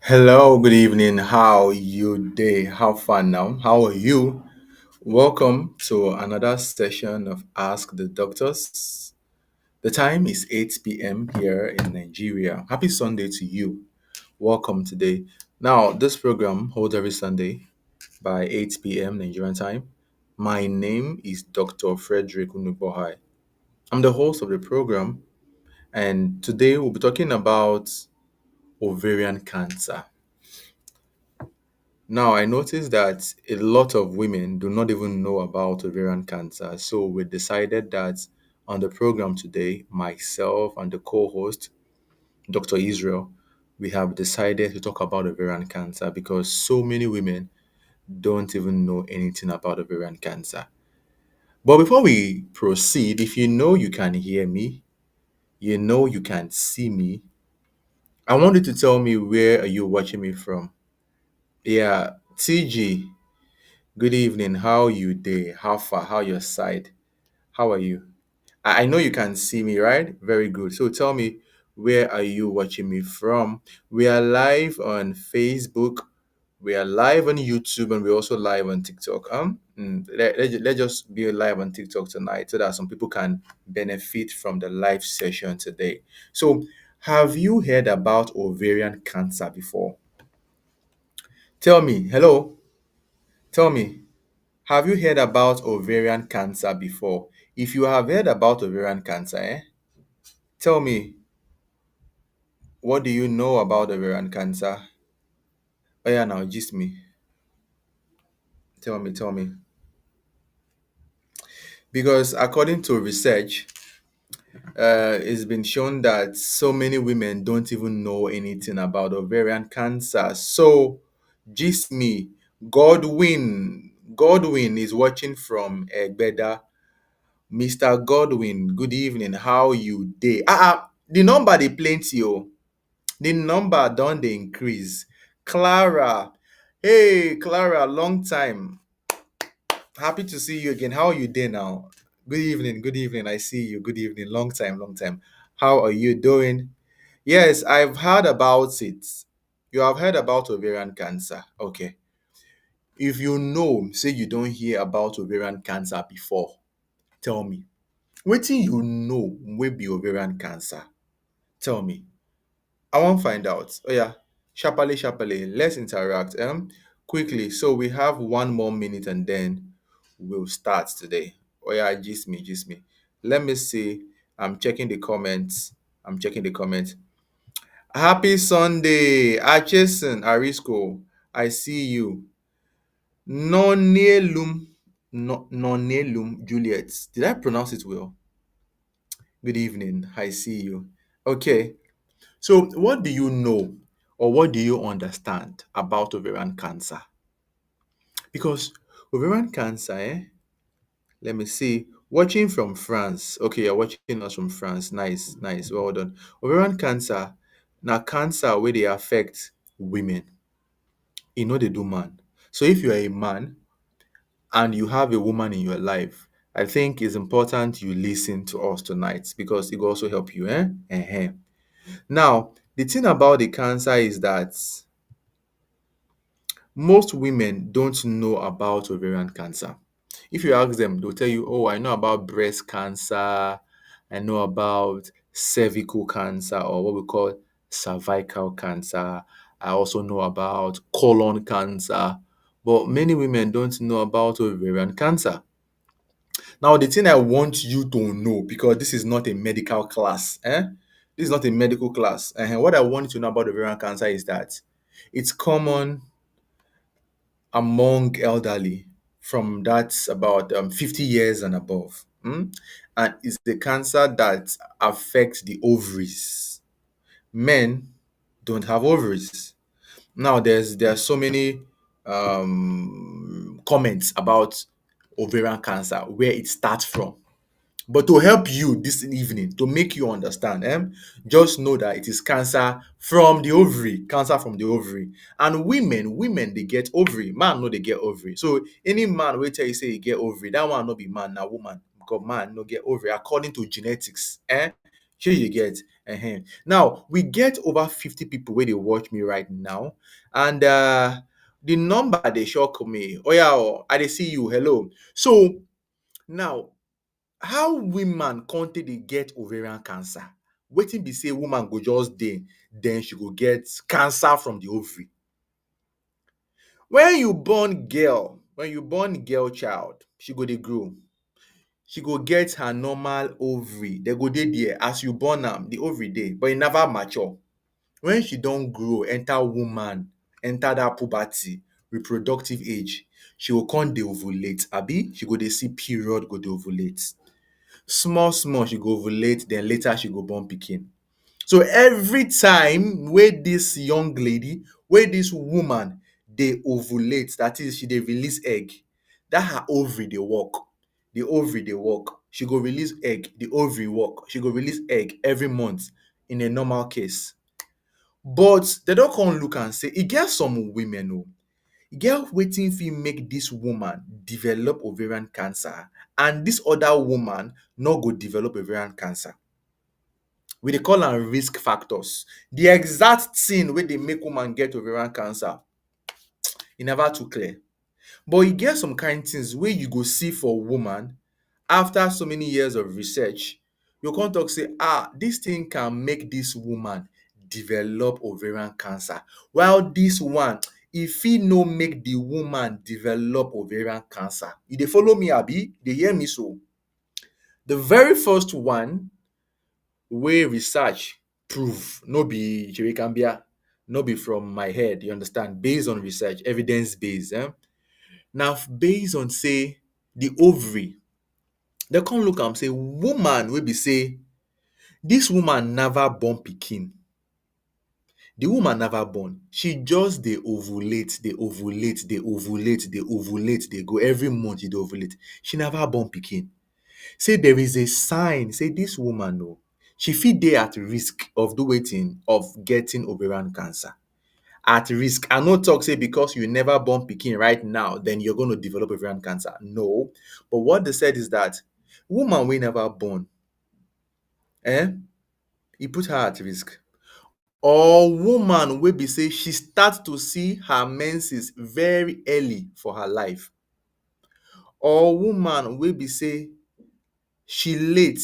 Hello, good evening. How you day? How far now? How are you? Welcome to another session of Ask the Doctors. The time is 8 p.m. here in Nigeria. Happy Sunday to you. Welcome today. Now, this program holds every Sunday by 8 p.m. Nigerian time. My name is Dr. Frederick Unubohai. I'm the host of the program, and today we'll be talking about ovarian cancer. Now, I noticed that a lot of women do not even know about ovarian cancer. So, we decided that on the program today, myself and the co host, Dr. Israel, we have decided to talk about ovarian cancer because so many women don't even know anything about ovarian cancer. But before we proceed, if you know you can hear me, you know you can see me, I want you to tell me where are you watching me from? Yeah, TG. Good evening. How you day? How far? How your side? How are you? I know you can see me, right? Very good. So tell me, where are you watching me from? We are live on Facebook. We are live on YouTube, and we're also live on TikTok. Let's just be live on TikTok tonight so that some people can benefit from the live session today. So, have you heard about ovarian cancer before? Tell me. Hello. Tell me. Have you heard about ovarian cancer before? If you have heard about ovarian cancer, tell me, what do you know about ovarian cancer? Oh yeah, now gist me. Tell me. Because according to research, it's been shown that so many women don't even know anything about ovarian cancer. So, gist me, Godwin is watching from Egbeda. Mr. Godwin, good evening. How you dey? The number dey plenty oh. The number don dey increase. Clara, hey Clara, long time. Happy to see you again. How are you dey now? Good evening, good evening. I see you. Good evening. Long time, long time. How are you doing? Yes, I've heard about it. You have heard about ovarian cancer. Okay. If you know, say you don't hear about ovarian cancer before, tell me. Wetin you know wey be ovarian cancer? Tell me. I wan find out. Oh yeah, sharparly, sharparly. Let's interact. Quickly. So we have 1 more minute and then we'll start today. Oh yeah, gist me, gist me. Let me see. I'm checking the comments. I'm checking the comments. Happy Sunday, Acheson, Arisco. I see you. Nonelum, Nonelum, Juliet. Did I pronounce it well? Good evening. I see you. Okay. So, what do you know or what do you understand about ovarian cancer? Because ovarian cancer, let me see. Watching from France. Okay, you're watching us from France. Nice, nice. Well done. Ovarian cancer, now cancer where they affect women. You know they do man. So if you're a man and you have a woman in your life, I think it's important you listen to us tonight because it will also help you. Now, the thing about the cancer is that most women don't know about ovarian cancer. If you ask them, they'll tell you, oh, I know about breast cancer, I know about cervical cancer or what we call cervical cancer. I also know about colon cancer. But many women don't know about ovarian cancer. Now, the thing I want you to know, because this is not a medical class, This is not a medical class. What I want you to know about ovarian cancer is that it's common among elderly from that's about 50 years and above. And it's the cancer that affects the ovaries. Men don't have ovaries. Now there are so many comments about ovarian cancer, where it starts from. But to help you this evening, to make you understand, just know that it is cancer from the ovary. And women they get ovary, man no they get ovary. So any man will tell you say he get ovary, that one no be man, na woman. Because man no get ovary according to genetics. Sure you get. Now we get over 50 people where they watch me right now, and the number they shock me. Oh yeah, oh, I dey see you. Hello. So now, how women can't they get ovarian cancer? Waiting be say woman go just dey, then she go get cancer from the ovary. When you born girl child, she go dey grow. She go get her normal ovary. They go dey there as you born am, the ovary dey, but e never mature. When she don grow, enter woman, enter that puberty, reproductive age, she go come dey ovulate. Abi, she go dey see period, go dey ovulate. Small small she go ovulate, then later she go born pikin. So every time wey dis young lady, wey dis woman dey ovulate, that is she dey release egg, that her ovary dey work. The ovary dey work. She go release egg, the ovary work. She go release egg every month in a normal case. But dem don come look am say e get some women e get wetin fit make dis woman develop ovarian cancer and dis other woman no go develop ovarian cancer. We dey call am risk factors. The exact thing wey dey make woman get ovarian cancer, e never too clear. But e get some kind things wey you go see for woman after so many years of research. You go come talk say, dis thing can make dis woman develop ovarian cancer, while dis one, e fit no make the woman develop ovarian cancer. You dey follow me abi? You dey hear me so? The very first one wey research prove, no be Chirikambia, no be from my head, you understand? Based on research, evidence based. Na based on say the ovary, dem come look am say woman wey be say dis woman never born pikin. The woman never born. She just dey ovulate, dey ovulate, dey ovulate, dey ovulate, dey go. Every month she dey ovulate. She never born pikin. Say there is a sign say dis woman she fit dey at risk of do wetin? Of getting ovarian cancer. At risk. I no talk say because you never born pikin right now, then you're going to develop ovarian cancer. No. But what they said is that woman wey never born, e put her at risk. Or woman wey be say she start to see her menses very early for her life. Or woman wey be say she late.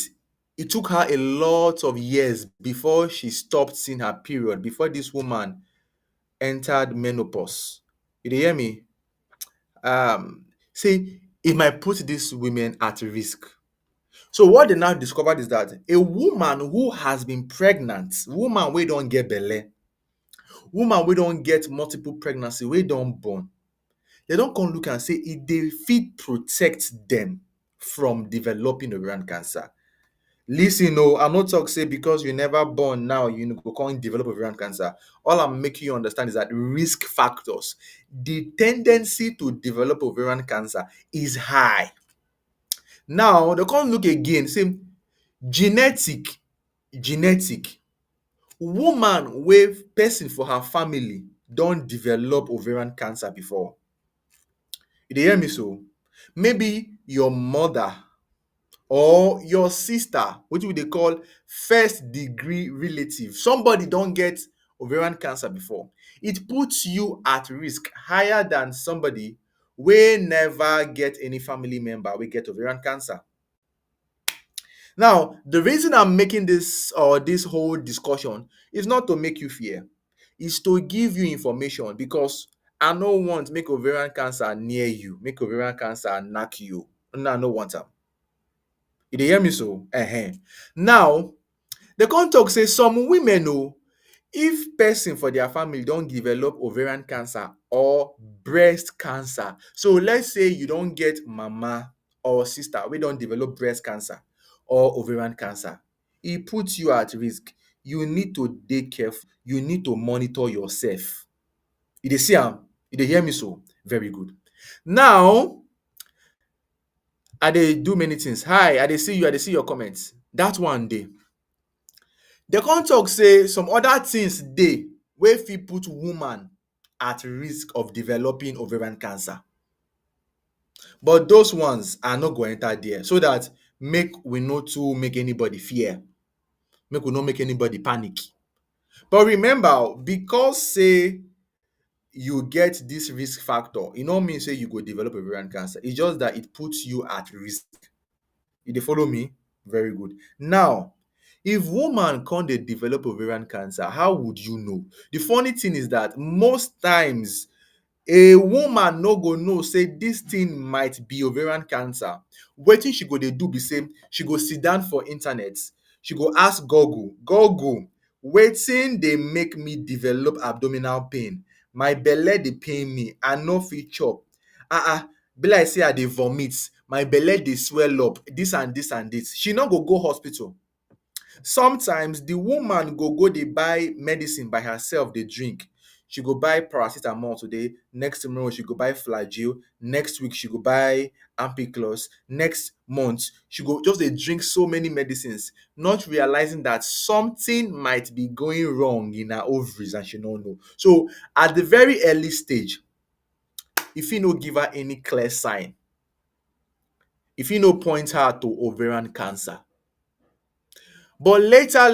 E took her a lot of years before she stopped seeing her period, before dis woman entered menopause. You dey hear me? Say e might put dis women at risk. So what they now discovered is that a woman who has been pregnant, woman wey don get belle, woman wey don get multiple pregnancy, wey don born, dem don come look am say e dey fit protect dem from developing ovarian cancer. Lis ten I no talk say because you never born now, you no go come develop ovarian cancer. All I'm making you understand is that risk factors, the tendency to develop ovarian cancer is high. Now, dem come look again say genetic. Woman wey person for her family don develop ovarian cancer before. You dey hear me so? Maybe your mother or your sister, wetin we dey call first degree relative. Somebody don get ovarian cancer before. It puts you at risk higher than somebody wey never get any family member wey get ovarian cancer. Now, the reason I'm making this whole discussion is not to make you fear. It's to give you information, because I no want make ovarian cancer near you, make ovarian cancer knack you. No, I no want am. You dey hear me so? Now, dem come talk say some women if person for their family don develop ovarian cancer or breast cancer. So let's say you don get mama or sister wey don develop breast cancer or ovarian cancer. E put you at risk. You need to dey careful. You need to monitor yourself. You dey see am? You dey hear me so? Very good. Now, I dey do many things. Hi, I dey see you. I dey see your comments. Dat one dey. Dem come talk say some other things dey wey fit put woman at risk of developing ovarian cancer. But those ones I no go enter there, so that make we no too make anybody fear. Make we not make anybody panic. But remember, because say you get this risk factor, e no mean say you go develop ovarian cancer. It's just that it puts you at risk. You dey follow me? Very good. Now, if woman con dey develop ovarian cancer, how would you know? The funny thing is that most times a woman no go know say dis thing might be ovarian cancer. Wetin she go dey do be say she go sit down for internet, she go ask Google, Google, wetin dey make me develop abdominal pain? My belle dey pain me, I no fit chop. Be like say I dey vomit, my belle dey swell up, dis and dis and dis. She no go hospital. Sometimes the woman go dey buy medicine by herself dey drink. She go buy paracetamol today, next tomorrow she go buy flagyl, next week she go buy ampiclos, next month she go just dey drink so many medicines, not realizing that something might be going wrong in her ovaries and she no know. So at the very early stage, e fit no give her any clear sign, e fit no point her to ovarian cancer. But later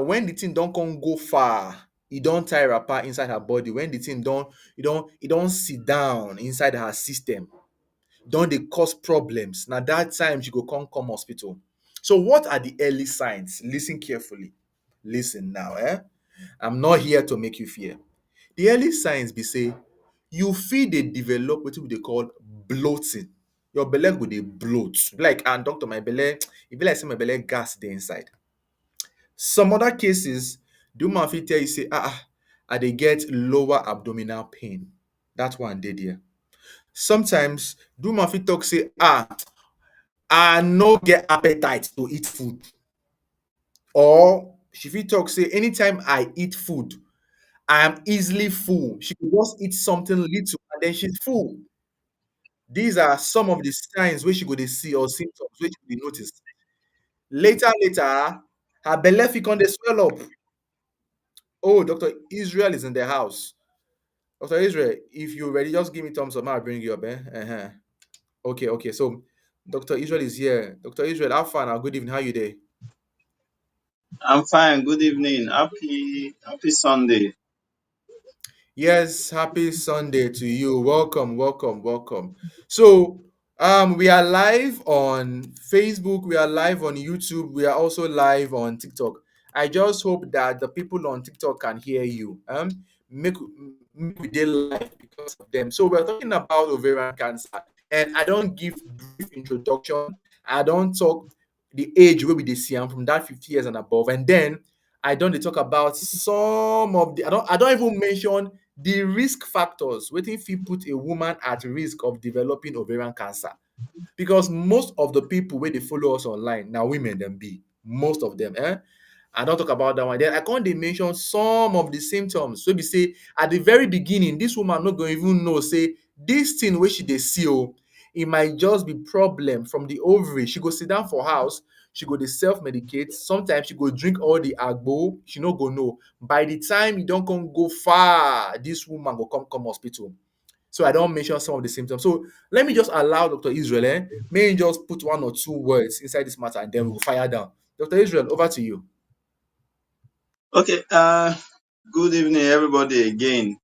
when the thing don come go far, e don tie wrapper inside her body, when the thing don sit down inside her system, don dey cause problems, na that time she go come hospital. So what are the early signs? Listen carefully. Listen now, I'm not here to make you fear. The early signs be say you fit dey develop wetin we dey call bloating. Your belle go dey bloat. Be like, doctor, my belle, e be like say my belle gas dey inside. Some other cases, the woman fit tell you say, I dey get lower abdominal pain. That one dey there. Sometimes the woman fit talk say, I no get appetite to eat food. Or she fit talk say, anytime I eat food, I am easily full. She could just eat something little and then she's full. These are some of the signs wey she go dey see or symptoms wey she go dey notice. Later, her belle fit come dey swell up. Oh, Dr. Israel is in the house. Dr. Israel, if you're ready, just give me thumbs up. I'll bring you up. Uh-huh. Okay. So Dr. Israel is here. Dr. Israel, how far now? Good evening. How you there? I'm fine. Good evening. Happy Sunday. Yes, happy Sunday to you. Welcome. So, we are live on Facebook, we are live on YouTube, we are also live on TikTok. I just hope that the people on TikTok can hear you. Make we dey live because of them. So we're talking about ovarian cancer, and I don't give brief introduction. I don't talk the age where we dey see am from that 50 years and above, and then I don't dey talk about some of the. I don't even mention the risk factors wetin fit put a woman at risk of developing ovarian cancer, because most of the people wey dey follow us online na women dem be, most of them. I don talk about that one. Then I come dey mention some of the symptoms wey be say at the very beginning this woman no go even know say this thing wey she dey see, e might just be problem from the ovary. She go sit down for house, she go dey self-medicate. Sometimes she go drink all the agbo, she no go know. By the time e don come go far, this woman go come hospital. So I don mention some of the symptoms. So let me just allow Dr. Israel, may he just put one or two words inside this matter and then we will fire down. Dr. Israel, over to you. Okay. Good evening, everybody. Again,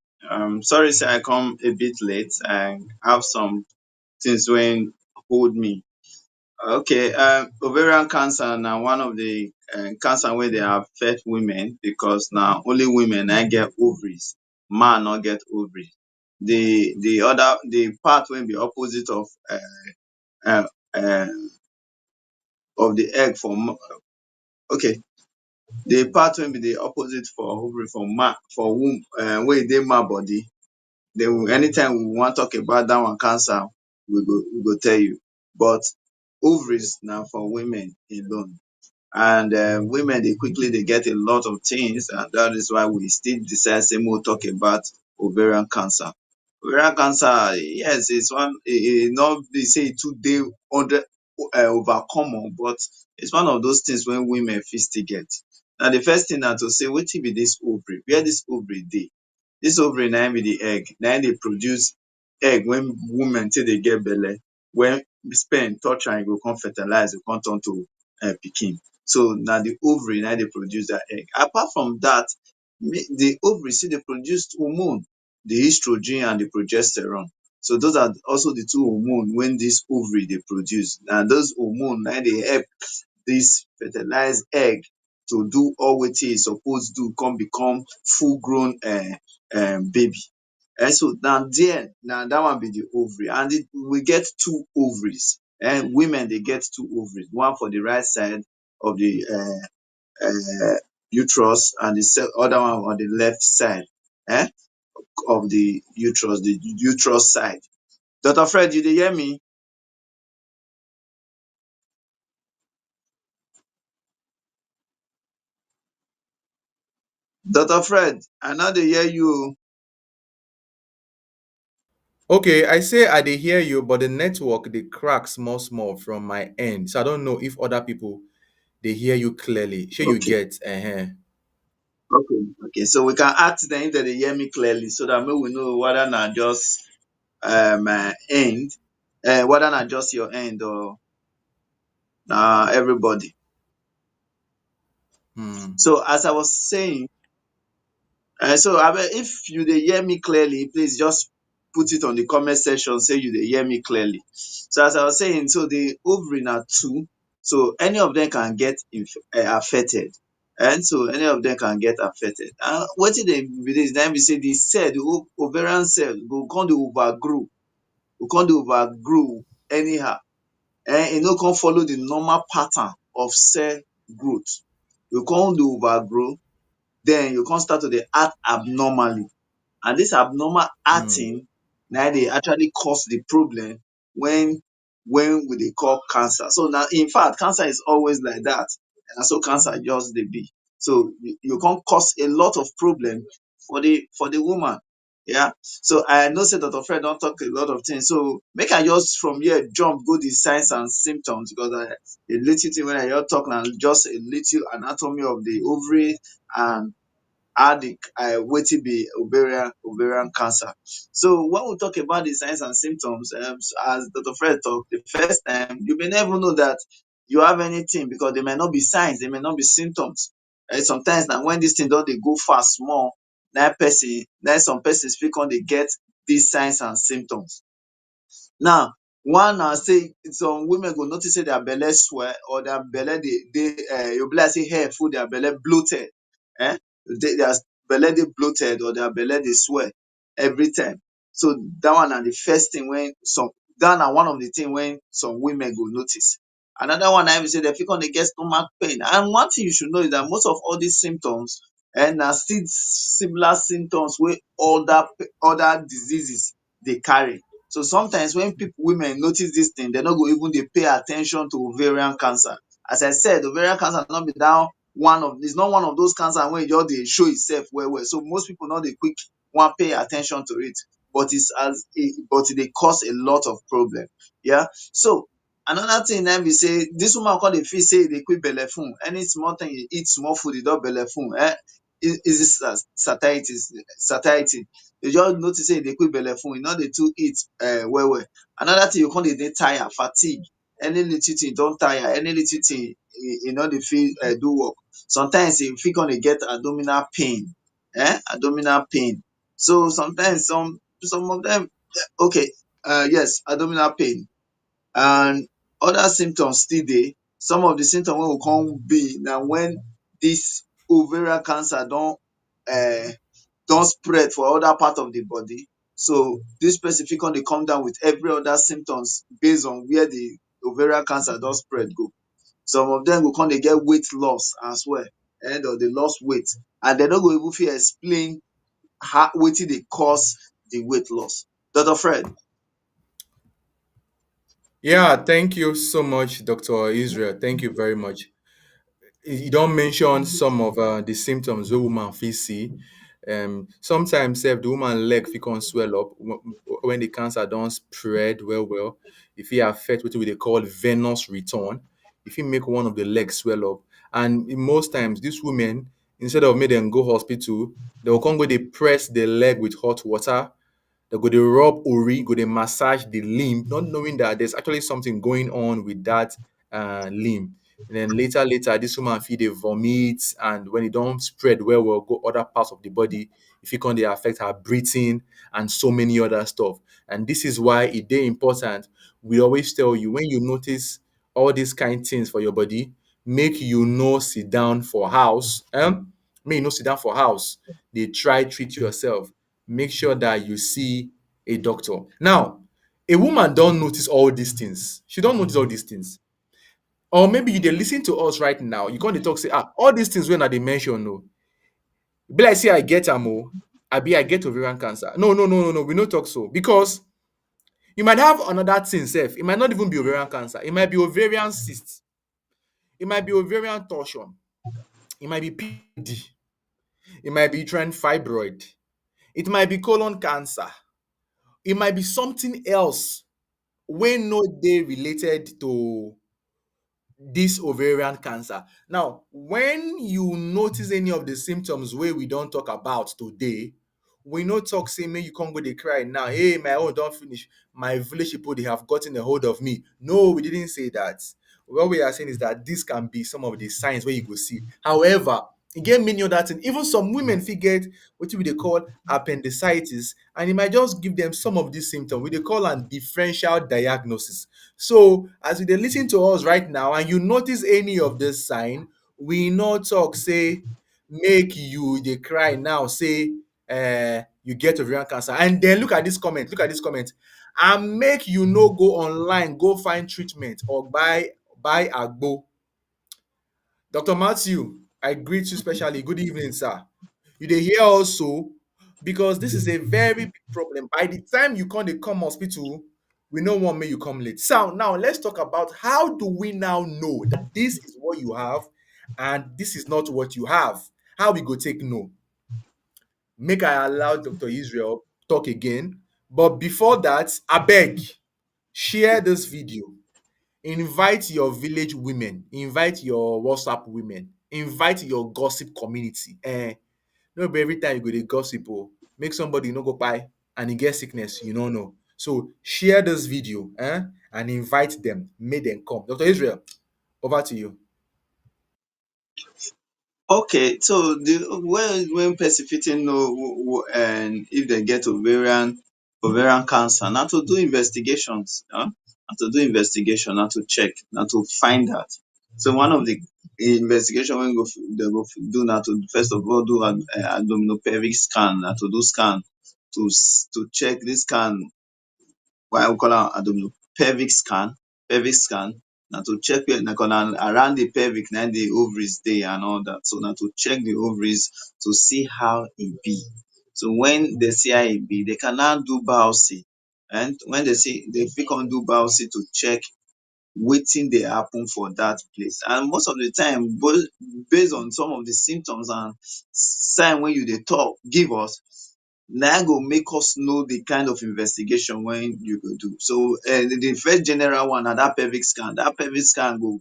sorry, say I come a bit late. I have some things when hold me. Okay. Ovarian cancer now one of the cancer where they affect women because now only women I get ovaries, man not get ovaries. The part when be opposite uh, uh, of the egg okay, the part wey be the opposite for ovary for womb wey dey man body, anytime we wan talk about that one cancer, we go tell you. But ovaries na for women alone. And women dey quickly dey get a lot of things, and that is why we still decide say make we talk about ovarian cancer. Ovarian cancer, yes, it's one, not be say e too dey over common, but it's one of those things wey women fit still get. Now the first thing na to say wetin be this ovary, where this ovary dey. This ovary na im be the egg, na im dey produce egg when women take dey get belle. When sperm touch am, e go come fertilize, e go come turn to pikin. So na the ovary na dey produce that egg. Apart from that, the ovary still dey produce hormone, the estrogen and the progesterone. So those are also the two hormone wey dis ovary dey produce. Na those hormone na dey help dis fertilized egg to do all wetin e suppose do, come become full grown baby. So na there, na that one be the ovary, and we get two ovaries. Women dey get two ovaries, one for the right side of the uterus, and the other one on the left side um of the uterus side. Dr. Fred, you dey hear me? Dr. Fred, I no dey hear you o. Okay, I say I dey hear you, but the network dey crack small small from my end. So I don't know if other people they hear you clearly. Sure you Okay, get. okay. So we can ask dem if dem dey hear me clearly, so that make we know whether na just end, whether na just your end or na everybody. Hmm. So as I was saying, so abeg, if you dey hear me clearly, please just put it on the comment section say you dey hear me clearly. So as I was saying, so the ovary na two, so any of them can get affected, and so any of them can get affected. And wetin dey be dis na im be say the cell, the ovarian cell go come dey overgrow, anyhow, e no come follow the normal pattern of cell growth. E go come dey overgrow, then you come start to dey act abnormally, and dis abnormal Hmm. acting na dey actually cause the problem when we dey call cancer. So na, in fact, cancer is always like that, na so cancer just dey be. So you come cause a lot of problem for the woman. Yeah. So I know say Dr. Fred don talk a lot of things, so make I just from here jump go the signs and symptoms, because the little thing wey I just talk na just a little anatomy of the ovary and how the wetin be ovarian cancer. So when we talk about the signs and symptoms, as Dr. Fred talk, the first time you may never know that you have anything, because they may not be signs, they may not be symptoms. Sometimes na when this thing don dey go fast small, na some persons fit come dey get these signs and symptoms. Now, one na say some women go notice say their belle swell, or their belle dey e go be like say hair full their belle, bloated. um Their belle dey bloated, or their belle dey swell every time. So that one na the first thing wey that na one of the thing wey some women go notice. Another one na im be say dem fit come dey get stomach pain. And one thing you should know is that most of all these symptoms na still similar symptoms wey other diseases dey carry. So sometimes when women notice dis thing, dem no go even dey pay at ten tion to ovarian cancer. As I said, ovarian cancer no be that is not one of those cancer wey just dey show itself well well. So most people no dey quick wan pay at ten tion to it, but e dey cause a lot of problem. Yeah. So another thing na be say dis woman come dey feel say e dey quick belleful. Any small thing e eat, small food, e don belleful. Is satiety. You just notice say e dey quick belleful, e no dey too eat well well. Another thing, you come dey tire, fatigue. Any little thing don tire, any little thing e no dey fit do work. Sometimes e fit come dey get abdominal pain. Abdominal pain. So sometimes some of them, okay, yes, abdominal pain. And other symptoms still dey. Some of the symptoms wey go come be na when dis ovarian cancer don spread for other part of the body. So dis person fit come dey come down with every other symptoms based on where the ovarian cancer don spread go. Some of them go come dey get weight loss as well, or dey lost weight, and dem no go even fit explain wetin dey cause the weight loss. Dr. Fred. Yeah, thank you so much, Dr. Israel. Thank you very much. You don't mention some of the symptoms wey woman fit see. Sometimes sef the woman leg fit come swell up when the cancer don spread well well. E fit affect wetin we dey call venous return. E fit make one of the leg swell up, and most times these women, instead of make dem go hospital, dem go come go dey press the leg with hot water. They go dey rub ori, go dey massage the limb, not knowing that there's actually something going on with that limb. And then later, this woman feel dey vomit, and when it don't spread well, go other parts of the body, if it can dey affect her breathing and so many other stuff. And this is why it dey important. We always tell you, when you notice all these kind things for your body, make you no sit down for house. Make you no sit down for house. Dey try treat yourself. Make sure that you see a doctor. Now, a woman don notice all these things. She don notice all these things. Or maybe you dey lis ten to us right now, you come dey talk say, all these things wey una dey mention oh, e be like say I get am oh, abi I get ovarian cancer. No, no, no, no, no, we no talk so, because you might have another thing sef. It might not even be ovarian cancer. It might be ovarian cyst. It might be ovarian torsion. It might be PID. It might be uterine fibroid. It might be colon cancer. It might be something else wey no dey related to this ovarian cancer. Now, when you notice any of the symptoms wey we don talk about today, we no talk say make you come go dey cry now, hey, my own don finish, my village people they have gotten a hold of me. No, we didn't say that. What we are saying is that this can be some of the signs where you go see. However, e get many other things. Even some women fit get wetin we dey call appendicitis, and e might just give them some of these symptoms. We dey call am differential diagnosis. So as you dey lis ten to us right now and you notice any of this sign, we no talk say make you dey cry now say you get ovarian cancer. And then look at this comment, and make you no go online go find treatment or buy agbo. Dr. Matthew, I greet you specially. Good evening, sir. You dey hear also, because this is a very big problem. By the time you come dey come hospital, we no want make you come late. So now let's talk about how do we now know that this is what you have and this is not what you have. How we go take know? Make I allow Dr. Israel talk again. But before that, abeg, share this video. Invite your village women, invite your WhatsApp women, invite your gossip community. No be every time you go dey gossip oh, make somebody no go kpai and e get sickness you no know. So share this video and invite them, make them come. Dr. Israel, over to you. Okay, so when person fit know and if they get ovarian cancer, na to do investigations, na to do investigation, na to check, na to find out. So one of the investigation wey they go do na to first of all do abdominopelvic scan, na to do scan to check this scan, why we call am abdominopelvic scan, pelvic scan, na to check where na around the pelvic na the ovaries dey and all that. So na to check the ovaries to see how e be. So when they see how e be, they can now do biopsy. And when they see, they fit come do biopsy to check wetin dey happen for that place. And most of the time, based on some of the symptoms and sign wey you dey talk give us, na go make us know the kind of investigation wey you go do. So the first general one na that pelvic scan. That pelvic scan go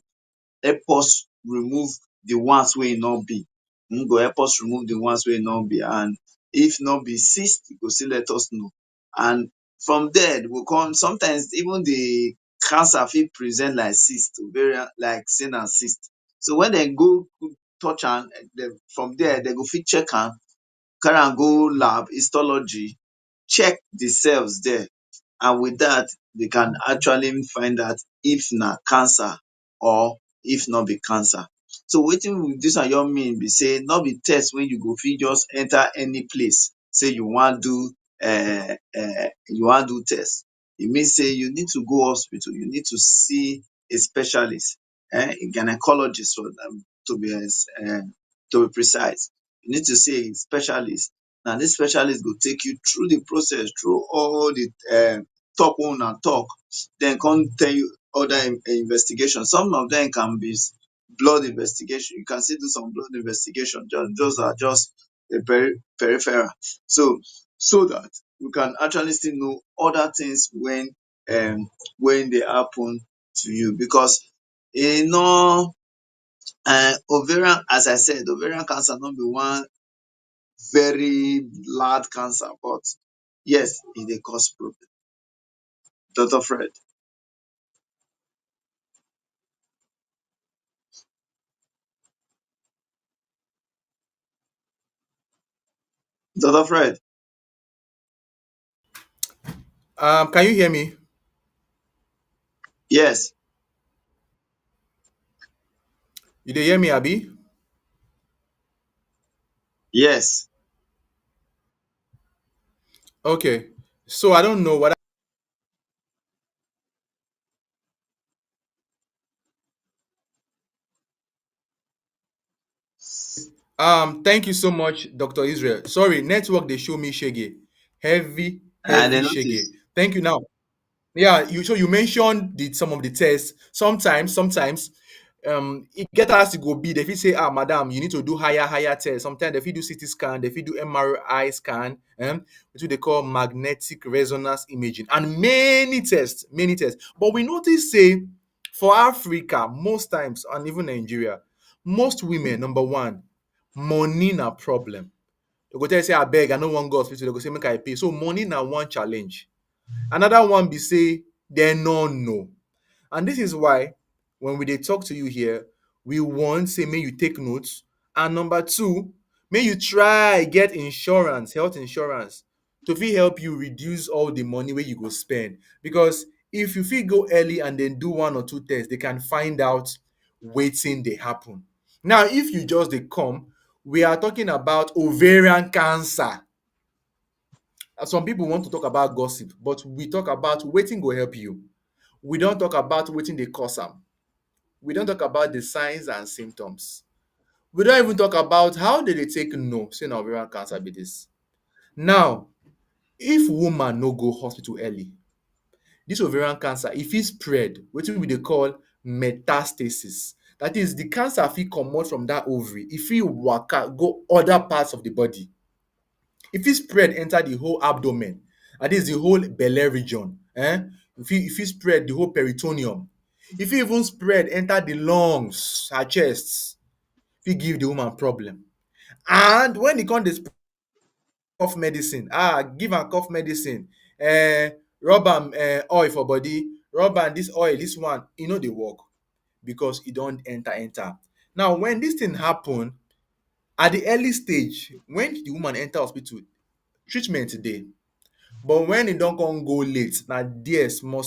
help us remove the ones wey e no be. Go help us remove the ones wey e no be. And if no be cyst, e go still let us know. And from there, we come sometimes even the cancer fit present like cyst, ovarian, like say na cyst. So when dem go touch am, from there dem go fit check am, carry am go lab, histology, check the cells there. And with that, they can actually find out if na cancer or if not be cancer. So wetin dis one just mean be say no be test wey you go fit just enter any place say you wan do test. E mean say you need to go hospital, you need to see a specialist, a gynecologist to be precise. You need to see a specialist. Na dis specialist go take you through the process, through all the talk wey una talk, then come tell you other investigation. Some of them can be blood investigation. You can still do some blood investigation. Those are just a peripheral. So that we can actually still know other things when they happen to you. Because no ovarian, as I said, ovarian cancer no be one very large cancer, but yes, e dey cause problem. Dr. Fred. Dr. Fred. Can you hear me? Yes, You dey hear me, Abi? yes. Okay. So I don't know what. Thank you so much, Dr. Israel. Sorry, network they show me shege. Heavy, And heavy I shege. noticed. Thank you now. Yeah, you mentioned some of the tests. Sometimes it get as to go be. They fit say, madam, you need to do higher tests. Sometimes they fit do CT scan, they fit do MRI scan, which they call magnetic resonance imaging, and many tests. But we notice say for Africa, most times, and even Nigeria, most women, number one, money na problem. They go tell you say, abeg, I no wan go hospital. They go say make I pay. So money na one challenge. Another one be say dem no know. And this is why when we dey talk to you here, we want say make you take notes. And number two, make you try get insurance, health insurance, to fit help you reduce all the money wey you go spend. Because if you fit go early and then do one or two tests, they can find out wetin dey happen. Now, if you just dey come, we are talking about ovarian cancer. Some people want to talk about gossip, but we talk about wetin go help you. We don talk about wetin dey cause am. We don talk about the signs and symptoms. We don even talk about how dem dey take know say na ovarian cancer be dis. Now, if woman no go hospital early, dis ovarian cancer e fit spread, wetin we dey call metastasis. That is, the cancer fit comot from dat ovary, e fit waka go other parts of the body. E fit spread enter the whole abdomen, that is the whole belle region. E fit spread the whole peritoneum. E fit even spread enter the lungs, her chest, fit give the woman problem. And when e come dey cough medicine, give am cough medicine, rub am oil for body, rub am dis oil, dis one, e no dey work because e don enter. Now, when dis thing happen at the early stage, when the woman enter hospital, treatment dey. But when e don come go late, na there small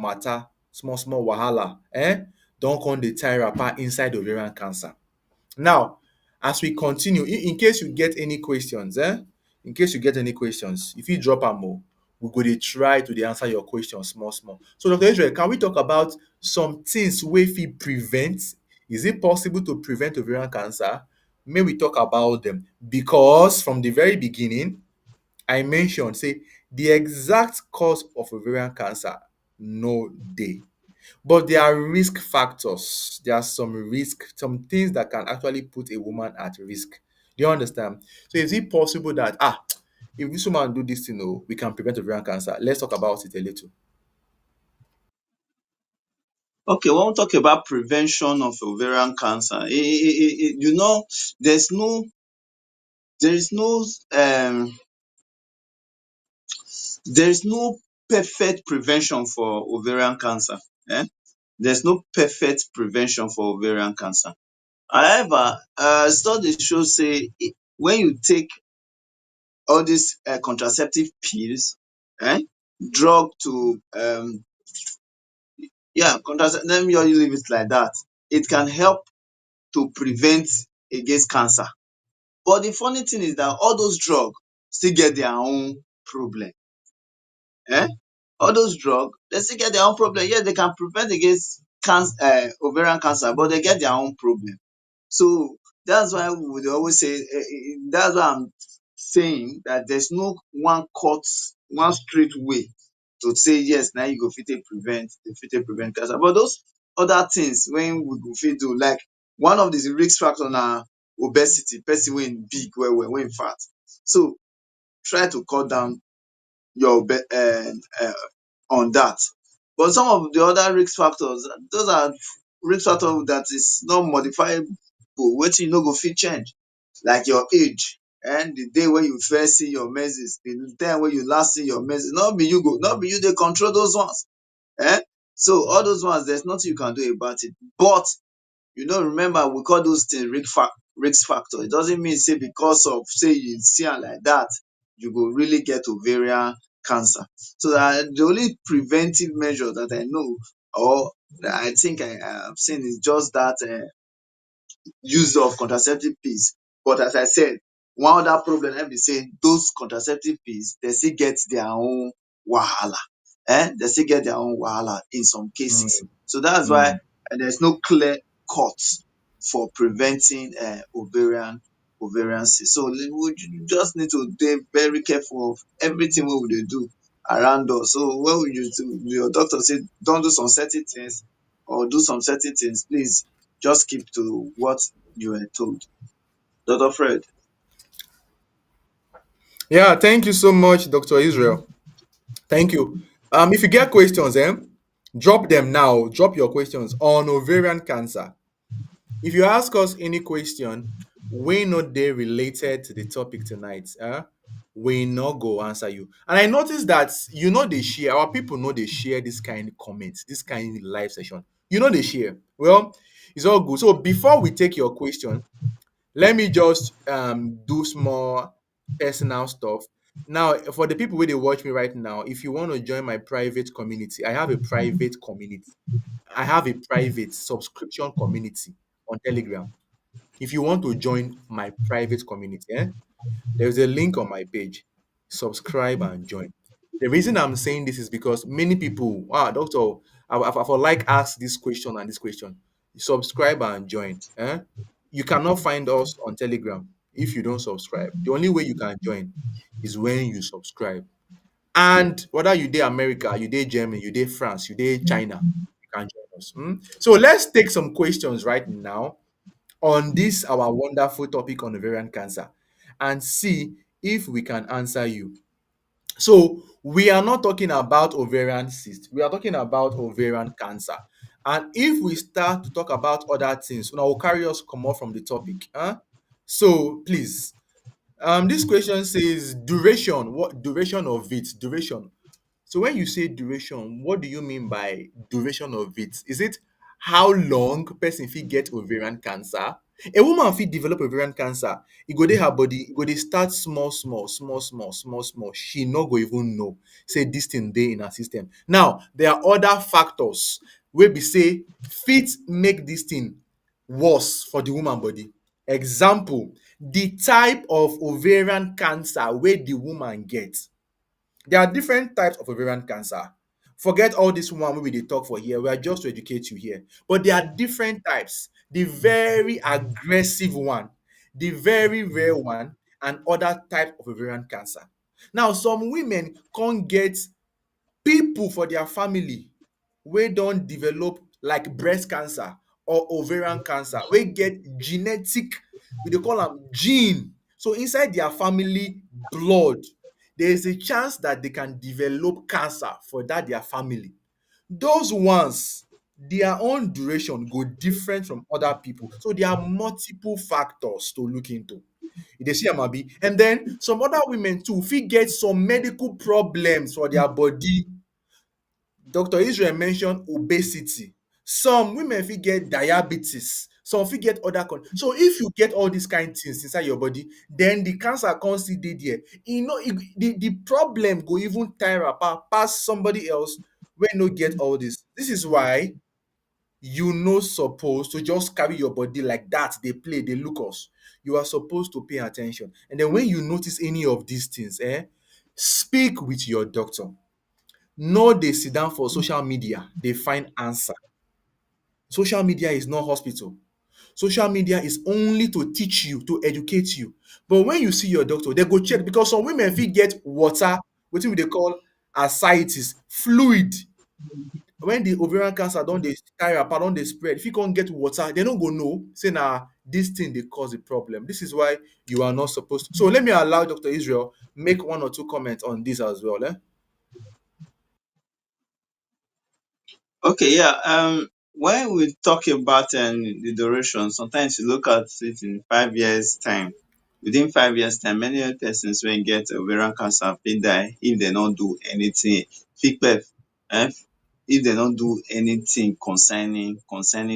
matter, small wahala don come dey tie wrapper inside ovarian cancer. Now, as we continue, in case you get any questions, you fit drop am o. We go dey try to dey answer your question small. So, Dr. Israel, can we talk about some things wey fit prevent? Is it possible to prevent ovarian cancer? Make we talk about them, because from the very beginning, I mention say the exact cause of ovarian cancer no dey, but there are risk factors. There are some things that can actually put a woman at risk. Do you understand? So is it possible that if this woman do this thing, we can prevent ovarian cancer? Let's talk about it a little. Okay, when we talk about prevention of ovarian cancer, you know, there's no, there is no, there is no perfect prevention for ovarian cancer. Eh? There's no perfect prevention for ovarian cancer. However, studies show say when you take all these contraceptive pills, eh, drug to let me just leave it like that. It can help to prevent against cancer. But the funny thing is that all those drugs still get their own problem. Eh? All those drugs, they still get their own problem. Yes, they can prevent against ovarian cancer, but they get their own problem. So that's why we would always say, that's why I'm saying that there's no one straight way to say yes, now you go fit prevent cancer. But those other things when we go fit do, like one of the risk factor na obesity, person wey big well, wey fat. So try to cut down your on that. But some of the other risk factors, those are risk factors that is not modifiable, wetin you no go fit change, like your age and the day when you first see your menses, the time when you last see your menses, not be you dey control those ones. So all those ones, there's nothing you can do about it. But remember, we call those things risk factor. It doesn't mean say because of say you see am like that, you go really get ovarian cancer. So the only preventive measure that I know, or that I think I have seen, is just that use of contraceptive pills. But as I said, one other problem na be say those contraceptive pills dey still get their own wahala. Dey still get their own wahala in some cases. Mm, So that's why mm. there's no clear cut for preventing ovarian cyst. So we just need to dey very careful of everything wey we dey do around us. So when your doctor say don do some certain things or do some certain things, please just keep to what you were told. Dr. Fred. Yeah, thank you so much, Dr. Israel. Thank you. If you get questions, drop them now. Drop your questions on ovarian cancer. If you ask us any question, we not they related to the topic tonight. We not go answer you. And I noticed that they share, our people know they share this kind of comments, this kind of live session. They share. Well, it's all good. So before we take your question, let me just do small personal stuff. Now, for the people where they watch me right now, if you want to join my private community, I have a private community. I have a private subscription community on Telegram. If you want to join my private community, there's a link on my page. Subscribe and join. The reason I'm saying this is because many people, doctor, I for like ask this question and this question. Subscribe and join. You cannot find us on Telegram if you don't subscribe. The only way you can join is when you subscribe. And whether you dey America, you dey Germany, you dey France, you dey China, you can join us. So let's take some questions right now on this our wonderful topic on ovarian cancer and see if we can answer you. So we are not talking about ovarian cyst, we are talking about ovarian cancer. And if we start to talk about other things, una will carry us comot from the topic. So please, this question says duration. What duration of it? Duration. So when you say duration, what do you mean by duration of it? Is it how long person fit get ovarian cancer? A woman fit develop ovarian cancer, e go dey her body, e go dey start small, small, small, small, small, small. She no go even know say this thing dey in her system. Now, there are other factors wey be say fit make this thing worse for the woman body. Example, the type of ovarian cancer wey the woman get. There are different types of ovarian cancer. Forget all this one wey we dey talk for here. We are just to educate you here. But there are different types. The very aggressive one, the very rare one, and other type of ovarian cancer. Now, some women can't get people for their family wey don develop like breast cancer or ovarian cancer wey get genetic, we dey call am gene. So inside their family blood, there is a chance that they can develop cancer for that their family. Those ones, their own duration go different from other people. So there are multiple factors to look into. You dey see am abi? And then some other women too fit get some medical problems for their body. Dr. Israel mentioned obesity. Some women fit get diabetes, some fit get other so if you get all these kind things inside your body, then the cancer come still dey there. The problem go even tire apart pass somebody else wey no get all this. This is why you no suppose to just carry your body like that dey play dey look us. You are supposed to pay attention. And then when you notice any of these things, speak with your doctor. No dey sit down for social media dey find answer. Social media is not hospital. Social media is only to teach you, to educate you. But when you see your doctor, they go check because some women fit get water, wetin we dey call ascites, fluid. When the ovarian cancer don dey carry apart, don dey spread, if you come get water, they no go know say na this thing dey cause the problem. This is why you are not supposed to. So let me allow Dr. Israel make one or two comments on this as well. Okay, yeah. When we talk about the duration, sometimes you look at it in 5 years' time. Within 5 years' time, many persons wey get ovarian cancer fit die if they don't do anything. Fit kpef, if they don't do anything concerning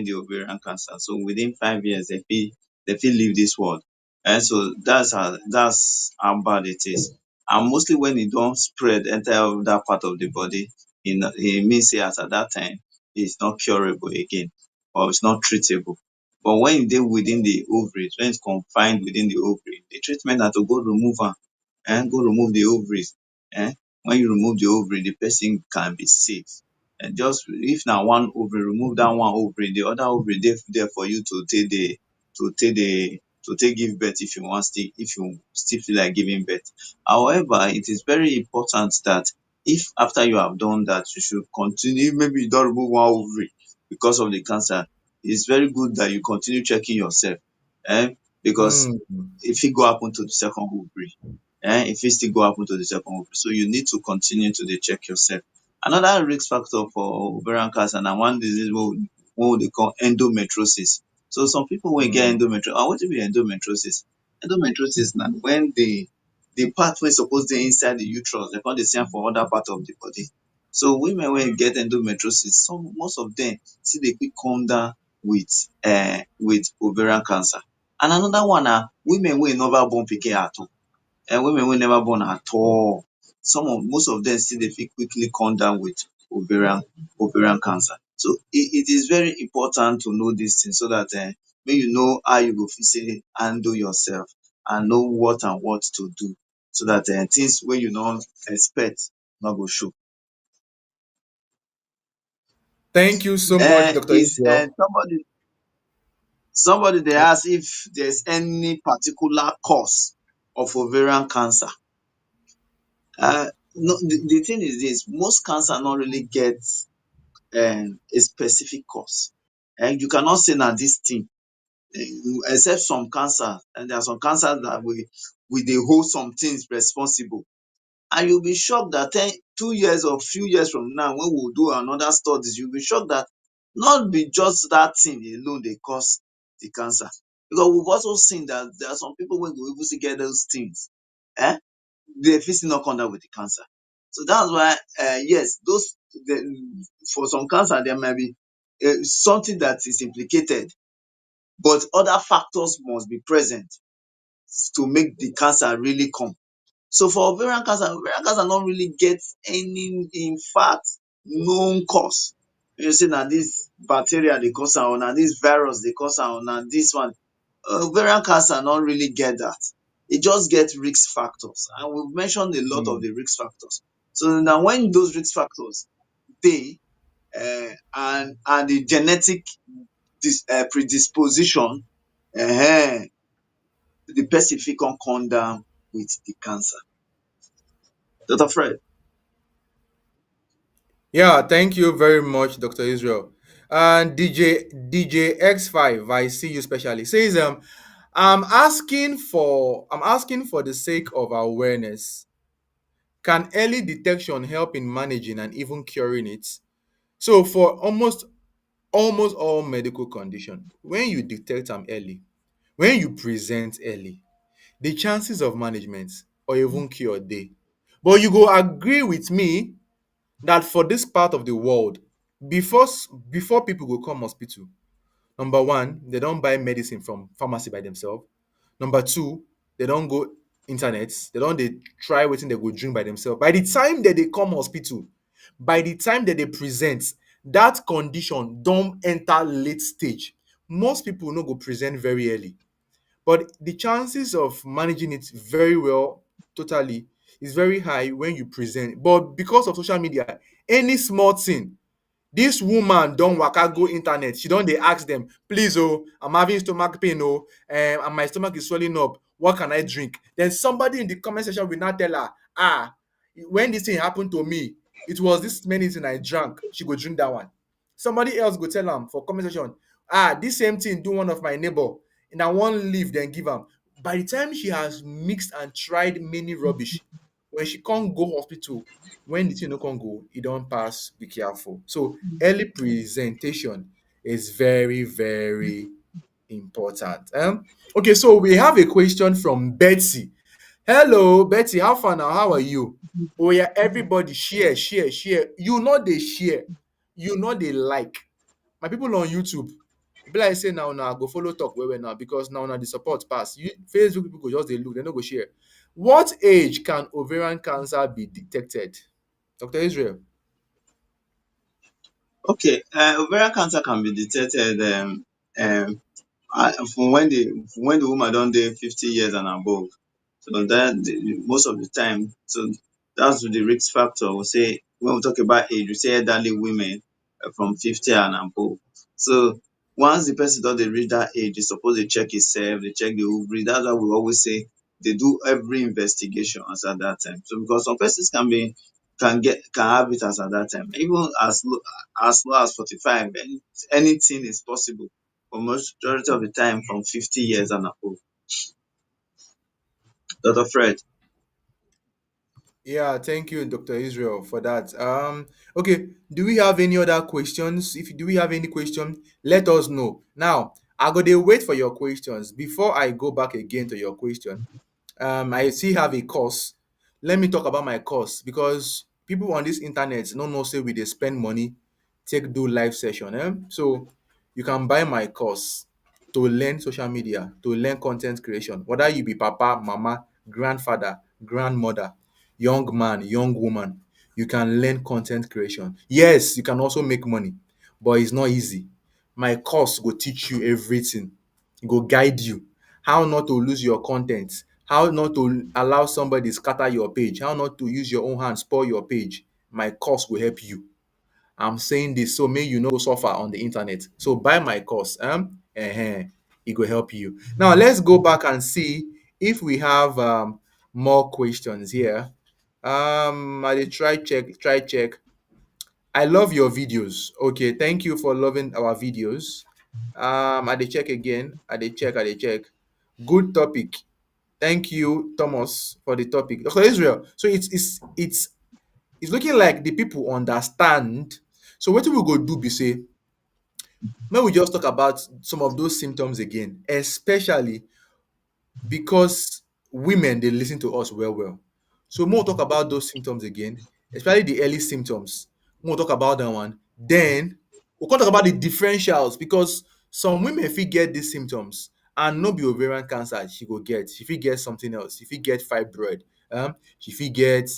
the ovarian cancer. So within 5 years, they fit they fit leave this world. And so that's how bad it is. And mostly when e don spread enter that part of the body, e mean say as at that time it's not curable again, or it's not treatable. But when e dey within the ovaries, when it's confined within the ovary, the treatment na to go remove am, go remove the ovaries. When you remove the ovary, the person can be safe. And just if na one ovary, remove that one ovary, the other ovary dey there for you to take give birth if you wan, still feel like giving birth. However, it is very important that if after you have done that, you should continue. Maybe you don remove one ovary because of the cancer, it's very good that you continue checking yourself, because Mm. e fit go happen to the second ovary. E fit still go happen to the second ovary. So you need to continue to dey check yourself. Another risk factor for ovarian cancer na one disease wey we dey call endometriosis. So some pipu wey get Mm. endometriosis, and wetin be endometriosis? Endometriosis na when the part wey suppose dey inside the uterus, dem come dey see am for other part of the body. So women wey get endometriosis, most of dem still dey quick come down with ovarian cancer. And another one na women wey never born pikin at all. Women wey never born at all, most of dem still dey fit quickly come down with ovarian cancer. So it is very important to know dis thing so dat make you know how you go fit say handle yourself, and know what and what to do, so dat things wey you no expect no go show. Thank you so much, Dr. Is Israel. somebody dey ask if there's any particular cause of ovarian cancer. No, the thing is this: most cancer no really get a specific cause. You cannot say na this thing, except some cancer. And there are some cancers that we dey hold some things responsible. And you'll be shocked that 2 years or few years from now, when we do another studies, you'll be shocked that not be just that thing alone dey cause the cancer. Because we've also seen that there are some people wey go even still get those things, um dey fit still not come down with the cancer. So that's why, yes, for some cancer there might be something that is implicated, but other factors must be present to make the cancer really come. So for ovarian cancer no really get any, in fact, known cause. You say na this bacteria dey cause am, or na this virus dey cause am, or na this one. Ovarian cancer no really get that. E just get risk factors, and we've mentioned a lot of Mm. the risk factors. So na when those risk factors dey, and the genetic predisposition, the person fit come down with the cancer. Dr. Fred. Yeah, thank you very much, Dr. Israel. And DJ X5, I see you specially, says I'm asking for the sake of awareness. Can early detection help in managing and even curing it? So for almost all medical condition, when you detect them early, when you present early, the chances of management or even cure dey. But you go agree with me that for this part of the world, before people go come hospital, number one, they don't buy medicine from pharmacy by themselves. Number two, they don't go internet. They don't they try wetin they go drink by themselves. By the time that they come hospital, by the time that they present, that condition don't enter late stage. Most people no go present very early, but the chances of managing it very well, totally, is very high when you present. But because of social media, any small thing, this woman don waka go internet, she don dey ask dem, please I'm having stomach pain and my stomach is swelling up, what can I drink? Then somebody in the comment section will now tell her, when this thing happen to me, it was this many thing I drank, she go drink that one. Somebody else go tell am for comment section, this same thing do one of my neighbor, na one leaf dem give am. By the time she has mixed and tried many rubbish, when she come go hospital, when the thing no come go, e don pass, be careful. So early presentation is very, very important. Okay, so we have a question from Betsy. Hello, Betsy, how far now? How are you? Oh yeah, everybody share, share. You know they share. You know they like. My people on YouTube, E be like say now I go follow talk well well now because now the support pass. You Facebook people go just dey look, they no go share. What age can ovarian cancer be detected? Dr. Israel. Okay, ovarian cancer can be detected um, from when the woman don dey 50 years and above. So that most of the time, so that's the risk factor. We say when we talk about age, we say elderly women from 50 and above. So once the person don dey reach that age, they suppose dey check himself, dey check the ovary. That's why we always say they do every investigation as at that time. So because some persons can have it as at that time, even as low as 45. Anything is possible. For majority of the time, from 50 years and above. Dr. Fred. Yeah, thank you, Dr. Israel, for that. Okay, do we have any other questions? If do we have any question, let us know. Now, I go dey wait for your questions. Before I go back again to your question, I still have a course. Let me talk about my course because people on this internet no know say we dey spend money take do live session. So you can buy my course to learn social media, to learn content creation. Whether you be papa, mama, grandfather, grandmother, young man, young woman, you can learn content creation. Yes, you can also make money, but it's not easy. My course go teach you everything. E go guide you how not to lose your content, how not to allow somebody scatter your page, how not to use your own hand spoil your page. My course will help you. I'm saying this so make you no go suffer on the internet. So buy my course. It will help you. Now let's go back and see if we have more questions here. I dey try check. I love your videos. Okay, thank you for loving our videos. I dey check again. I dey check. Good topic. Thank you, Thomas, for the topic. Dr. Israel. So it's looking like the people understand. So what we go do be say, may we just talk about some of those symptoms again, especially because women they listen to us well well. So more talk about those symptoms again, especially the early symptoms. More talk about that one. Then we'll talk about the differentials because some women fit get these symptoms and no be ovarian cancer she go get. She fit get something else. She fit get fibroid. She fit get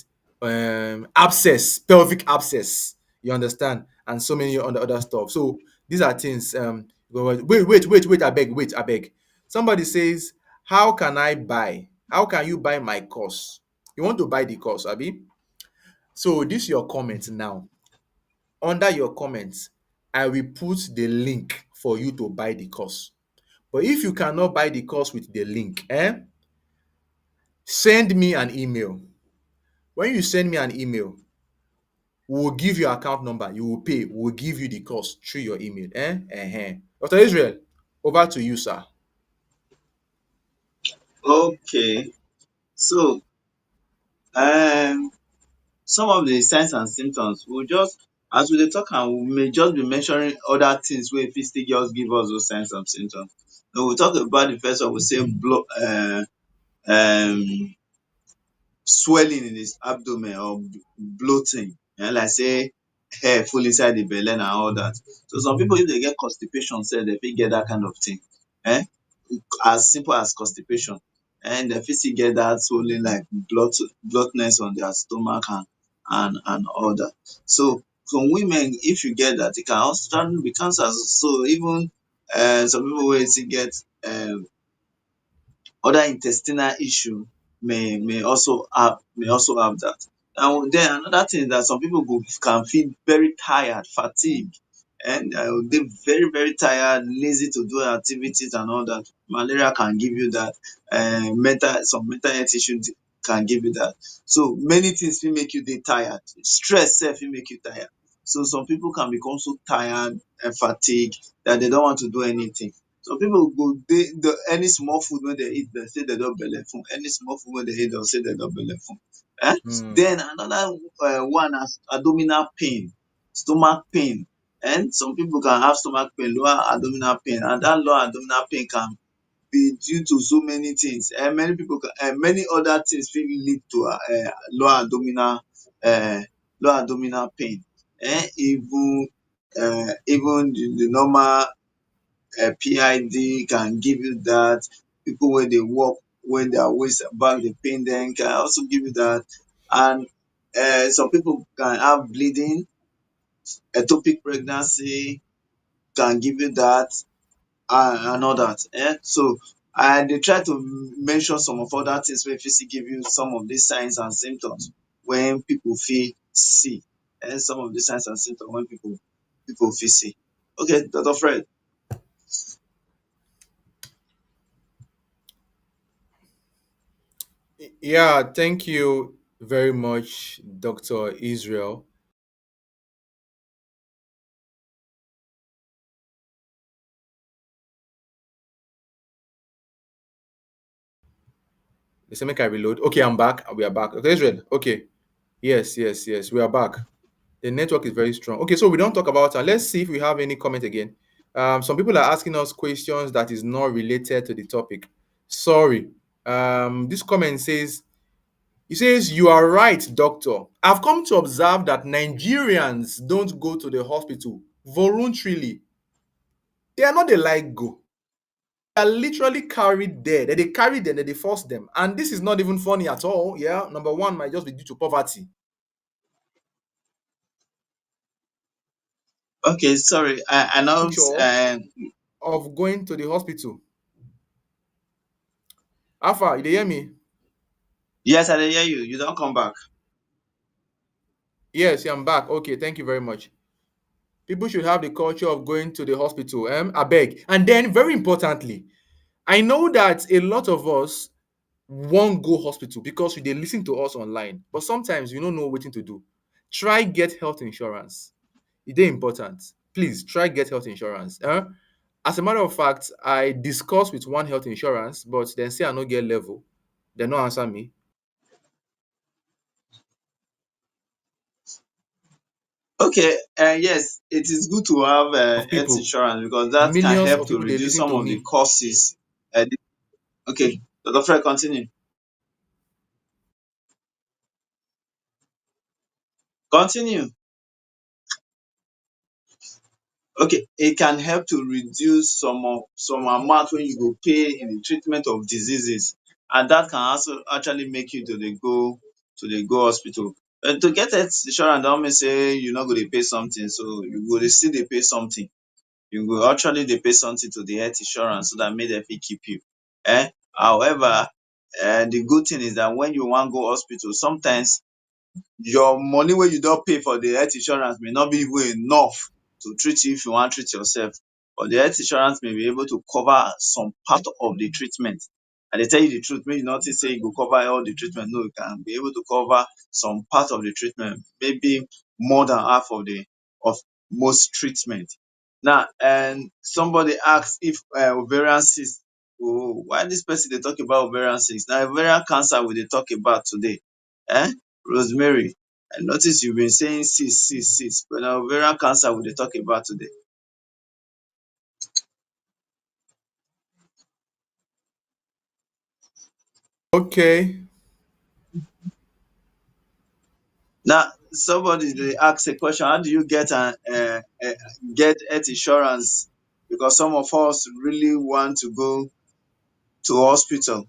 abscess, pelvic abscess. You understand? And so many other stuff. So these are things. Wait, I beg. Somebody says, how can I buy? How can you buy my course? You want to buy the course, Abi? So this your comment now. Under your comments, I will put the link for you to buy the course. But if you cannot buy the course with the link, send me an email. When you send me an email, we will give you account number. You will pay. We will give you the course through your email. Dr. Israel, over to you, sir. Okay. So, um, some of the signs and symptoms, as we dey talk am, we may just be mentioning other things wey fit still just give us those signs and symptoms. So we talk about the first one, we say um swelling in his abdomen or bloating, like say hair full inside the belle and all that. So some people, if they get constipation sef, they fit get that kind of thing. um as simple as constipation, and dem fit still get that swollen like bloatness on their stomach and all that. So some women, if you get that, it can also turn be cancer. So even some people wey still get other intestinal issue may also have that. And then another thing is that some people can feel very tired, fatigue, and dey very very tired, lazy to do activities and all that. Malaria can give you that. Some mental health issue can give you that. So many things fit make you dey tired. Stress sef fit make you tired. So some people can become so tired and fatigue that they don't want to do anything. Some people go dey any small food wey dem eat, dem say dem don belle full. Any small food wey dem eat, dem say dem don belle full. Hmm. Den another one na abdominal pain, stomach pain. Some people can have stomach pain, lower abdominal pain, and that lower abdominal pain can be due to so many things. Many other things fit lead to lower abdominal pain. Even the normal PID can give you that. People when they work, when their waist back dey pain them, can also give you that. And some people can have bleeding, ectopic pregnancy can give you that, and all that. So I dey try to mention some of other things wey fit still give you some of these signs and symptoms when people fit see. Some of the signs and symptoms when people fit see. Okay, Dr. Fred. Yeah, thank you very much, Dr. Israel. They say make I reload. Okay, I'm back. We are back. Okay, Israel. Okay. Yes, yes, yes. We are back. The network is very strong. Okay, so we don't talk about let's see if we have any comment again. Some people are asking us questions that is not related to the topic. Sorry. This comment says, he says, you are right, doctor. I've come to observe that Nigerians don't go to the hospital voluntarily. They are not, they like go. They are literally carried there. They carry them, they force them. And this is not even funny at all. Yeah. Number one might just be due to poverty. Okay, sorry. I know. Culture of going to the hospital. Alpha, you dey hear me? Yes, I dey hear you. You don't come back. Yes, I'm back. Okay, thank you very much. People should have the culture of going to the hospital. I beg. And then, very importantly, I know that a lot of us won't go hospital because they listen to us online. But sometimes you don't know what to do. Try get health insurance. It's important. Please try get health insurance. As a matter of fact, I discussed with one health insurance, but then say I no get level. They no answer me. Okay, yes, it is good to have Of health people, insurance because that can millions help of to people they reduce listen some to of the me. costs. Okay, Dr. Fred, continue. Continue. Okay, it can help to reduce some amount when you go pay in the treatment of diseases, and that can also actually make you to the go hospital. To get health insurance don mean say you no go dey pay something, so you go dey still dey pay something. You go actually dey pay something to the health insurance so that make dem fit keep you. However, the good thing is that when you wan go hospital, sometimes your money wey you don pay for the health insurance may not be even enough to treat you if you wan treat yourself, but the health insurance may be able to cover some part of the treatment. I dey tell you the truth, make you no think say e go cover all the treatment. No, e can be able to cover some part of the treatment, maybe more than half of most treatment. Now, somebody ask if ovarian cyst. Oh, why dis person dey talk about ovarian cyst? Na ovarian cancer we dey talk about today. um Rosemary, I notice you been saying cyst cyst cyst, but na ovarian cancer we dey talk about today. Okay. Now, somebody dey ask a question, how do you get health insurance? Because some of us really want to go to hospital,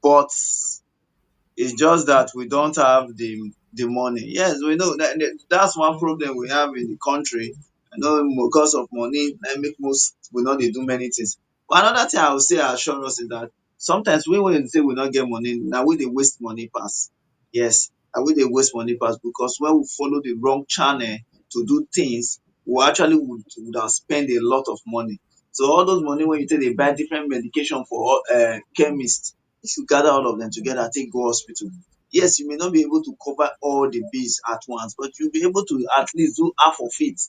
but it's just that we don't have the money. Yes, we know that's one problem we have in the country. I know because of money na make most we no dey do many things. But another thing I would say assure us is that sometimes when we say we no get money, na we dey waste money pass. Yes, na we dey waste money pass because when we follow the wrong channel to do things, we actually would have spend a lot of money. So all those money wey you take dey buy different medication for chemist, if you gather all of them together take go hospital, yes, you may not be able to cover all the bills at once, but you'll be able to at least do half of it.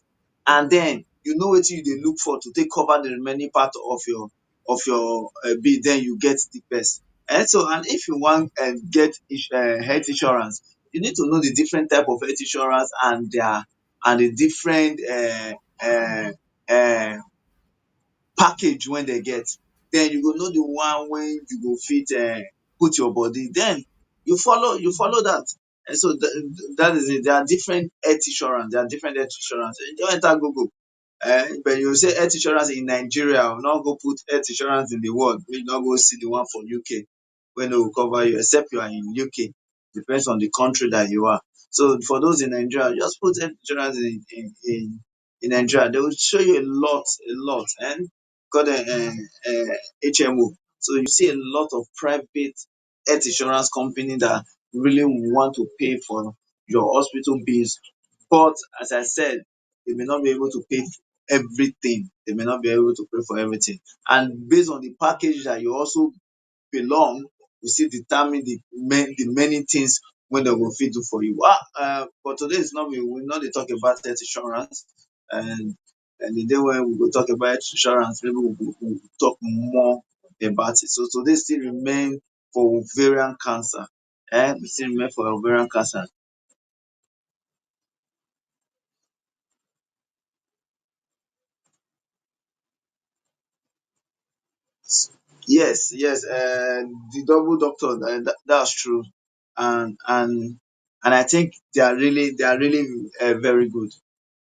And then you know wetin you dey look for to take cover the remaining part of your bill, then you get the best. And if you wan get health insurance, you need to know the different type of health insurance and the different package wey dem get. Then you go know the one wey you go fit put your body, then you follow that. And so that is it. There are different health insurance. You don enter Google, But you say health insurance in Nigeria, we not go put health insurance in the world. We not go see the one for UK wey no go cover you except you are in UK. Depends on the country that you are. So for those in Nigeria, just put health insurance in Nigeria. They will show you a lot, and call them HMO. So you see a lot of private health insurance company that really want to pay for your hospital bills. But as I said, they may not be able to pay everything. They may not be able to pay for everything. And based on the package that you also belong, we still determine the many things wey dem go fit do for you. But today is not we no dey talk about health insurance, and the day when we go talk about health insurance, maybe we go talk more about it. So today still remain for ovarian cancer. We still remain for ovarian cancer. Yes, yes, the double doctor, that's true, and I think they are really very good.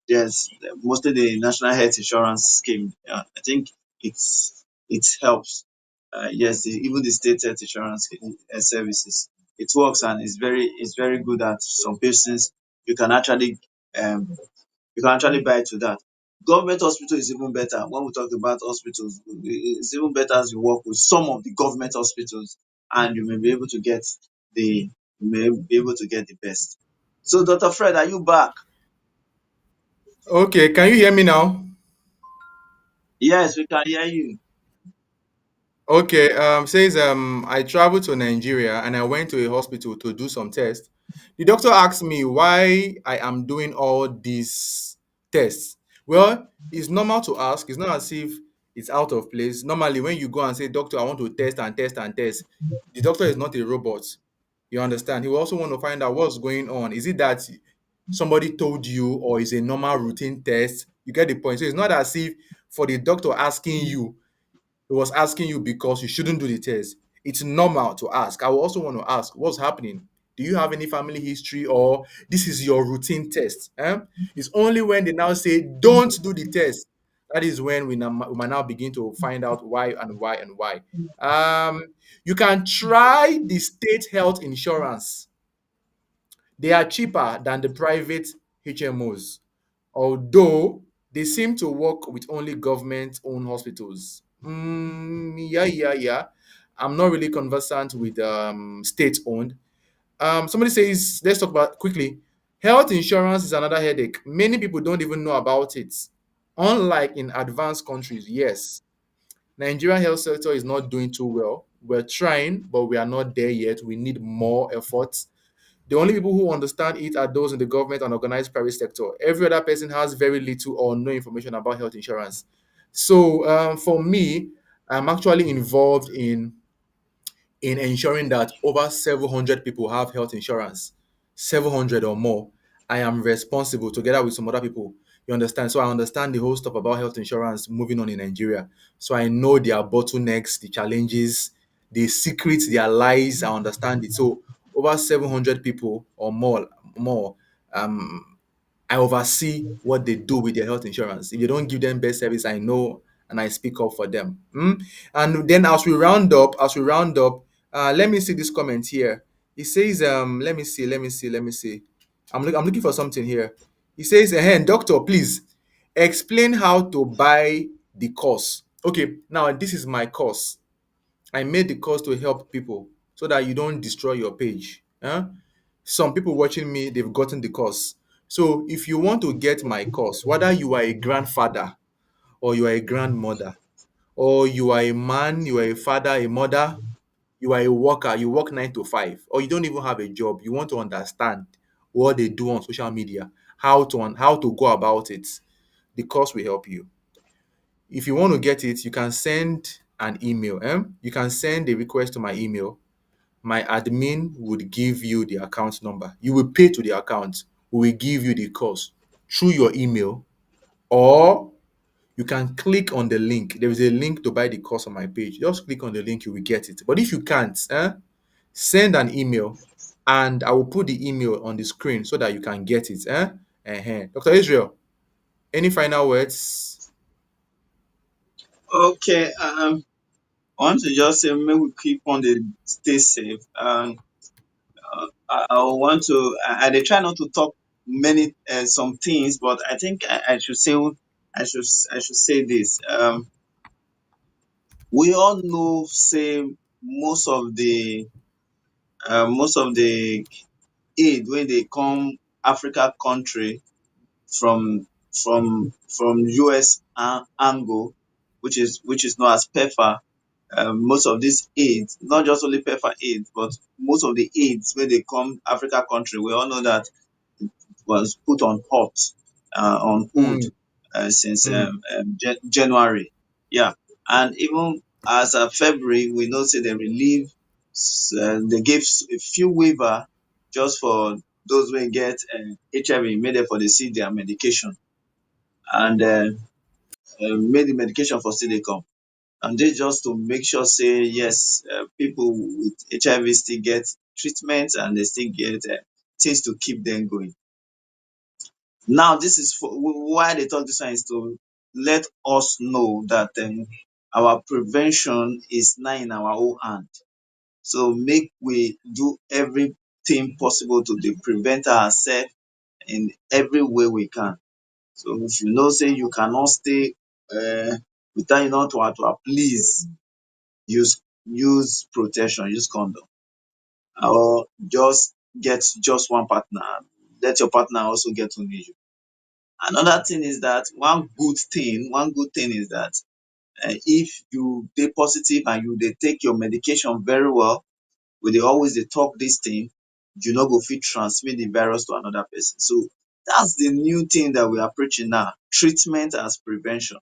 Yes, mostly the national health insurance scheme. Yeah, I think it helps. Yes, even the state health insurance services, it works and it's very good at some patients. You can actually um buy to that. Government hospital is even better. When we talk about hospitals, it's even better as you work with some of the government hospitals, and you may be able to get the best. So, Dr. Fred, are you back? Okay, can you hear me now? Yes, we can hear you. Okay, says I traveled to Nigeria and I went to a hospital to do some tests. The doctor asked me why I am doing all these tests. Well, it's normal to ask. It's not as if it's out of place. Normally, when you go and say, "Doctor, I want to test and test and test," the doctor is not a robot. You understand? He will also want to find out what's going on. Is it that somebody told you, or is a normal routine test? You get the point. So it's not as if for the doctor asking you, he was asking you because you shouldn't do the test. It's normal to ask. I will also want to ask, what's happening? Do you have any family history, or this is your routine test? It's only when they now say don't do the test, that is when we might now begin to find out why and why and why. Um, you can try the state health insurance. They are cheaper than the private HMOs, although they seem to work with only government-owned hospitals. Yeah, yeah, yeah. I'm not really conversant with state-owned. Somebody says, let's talk about quickly. Health insurance is another headache. Many people don't even know about it. Unlike in advanced countries, yes, Nigerian health sector is not doing too well. We're trying, but we are not there yet. We need more efforts. The only people who understand it are those in the government and organized private sector. Every other person has very little or no information about health insurance. So for me, I'm actually involved in ensuring that over 700 people have health insurance, 700 or more. I am responsible together with some other people. You understand? So I understand the whole stuff about health insurance moving on in Nigeria. So I know their bottlenecks, the challenges, the secrets, their lies. I understand it. So over 700 people or more. Um, I oversee what they do with their health insurance. If you don't give them best service, I know and I speak up for them. And then as we round up, let me see this comment here. It says, let me see. I'm looking for something here. He says, hey, doctor, please explain how to buy the course. Okay, now this is my course. I made the course to help people so that you don't destroy your page. Some people watching me, they've gotten the course. So if you want to get my course, whether you are a grandfather or you are a grandmother, or you are a man, you are a father, a mother, you are a worker, you work 9 to 5, or you don't even have a job, you want to understand what they do on social media, how to go about it, the course will help you. If you want to get it, you can send an email. You can send a request to my email. My admin would give you the account number. You will pay to the account. We will give you the course through your email, or you can click on the link. There is a link to buy the course on my page. Just click on the link, you will get it. But if you can't, send an email and I will put the email on the screen so that you can get it. Dr. Israel, Any final words? Okay, I want to just say, may we keep on the stay safe. I want to. I dey try not to talk many some things, but I think I should say I should say this. We all know, say most of the aid when they come Africa country from US angle, which is known as PEFA. Most of these aids, not just only PEFA aid, but most of the aids when they come Africa country, we all know that was put on pause, on hold Mm, since mm, January. Yeah, and even as of February, we know say they relieve, they gave a few waiver just for those who get HIV, made it for the see their medication, and made the medication for still dey come. And this just to make sure say yes, people with HIV still get treatment and they still get things to keep them going. Now, this is for why they talk this one is to let us know that our prevention is now in our own hand. So make we do everything possible to dey prevent ourselves in every way we can. So if you know say you cannot stay without you not to please use protection, use condom, or just get just one partner. Let your partner also get to know you. Another thing is that one good thing is that if you dey positive and you dey take your medication very well, we dey always dey talk this thing, you no go fit transmit the virus to another person. So that's the new thing that we are preaching now, treatment as prevention.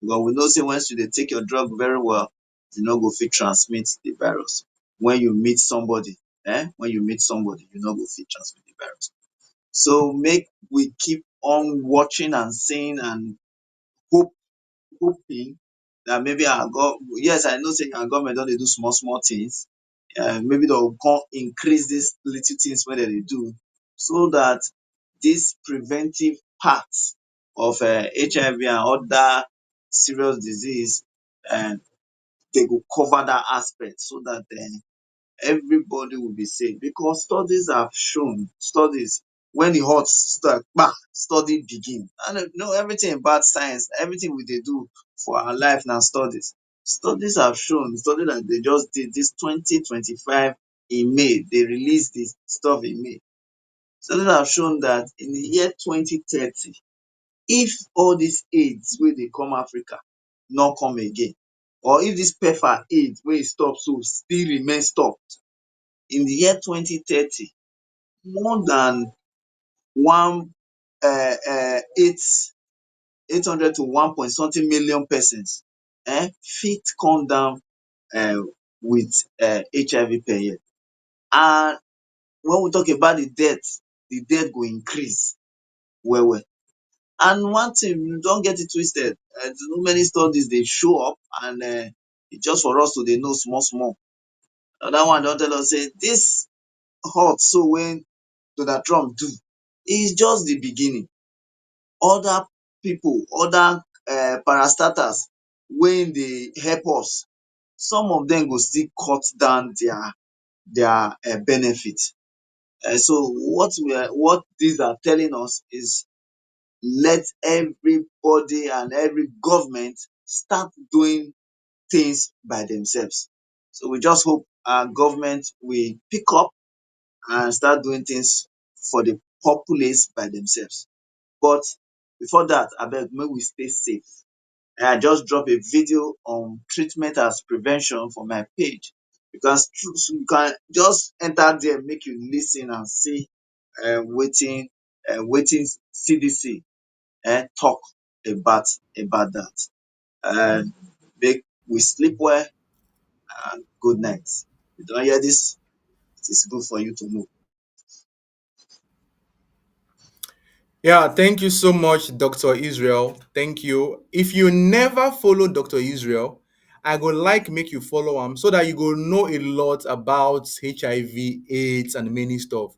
But we know say once you dey take your drug very well, you no go fit transmit the virus. When you meet somebody, when you meet somebody, you no go fit transmit the virus. So make we keep on watching and seeing and hope hoping that maybe our yes, I know say our government don dey do small small things. Maybe they will come increase these little things wey dem dey do, so that this preventive part of HIV and other serious disease, um they go cover that aspect so that everybody will be safe. Because studies have shown, studies, when the hot start, study begin. And everything about science, everything we dey do for our life now studies. Studies have shown, study that they just did this 2025 in May, they released this stuff in May. Studies have shown that in the year 2030, if all these AIDS wey dey come Africa no come again, or if this PEPFAR AIDS wey stop so still remain stop, in the year 2030, more than one 800 to 1 point something million persons fit come down with HIV per year. And when we talk about the death go increase well well. And one thing, you don't get it twisted. So many studies dey show up, and it's just for us to dey know small small. Another one don tell us say this hot so when Donald Trump do is just the beginning. Other people, other parastatals wey dey help us, some of them go still cut down their benefit. So what these are telling us is, let everybody and every government start doing things by themselves. So we just hope our government will pick up and start doing things for the populace by themselves. But before that, abeg make we stay safe. I just drop a video on treatment as prevention for my page. So you can just enter there, make you listen and see wetin CDC talk about that. Make we sleep well and good night. You don hear this? It is good for you to know. Yeah, thank you so much, Dr. Israel. Thank you. If you never follow Dr. Israel, I go like make you follow him so that you go know a lot about HIV, AIDS, and many stuff.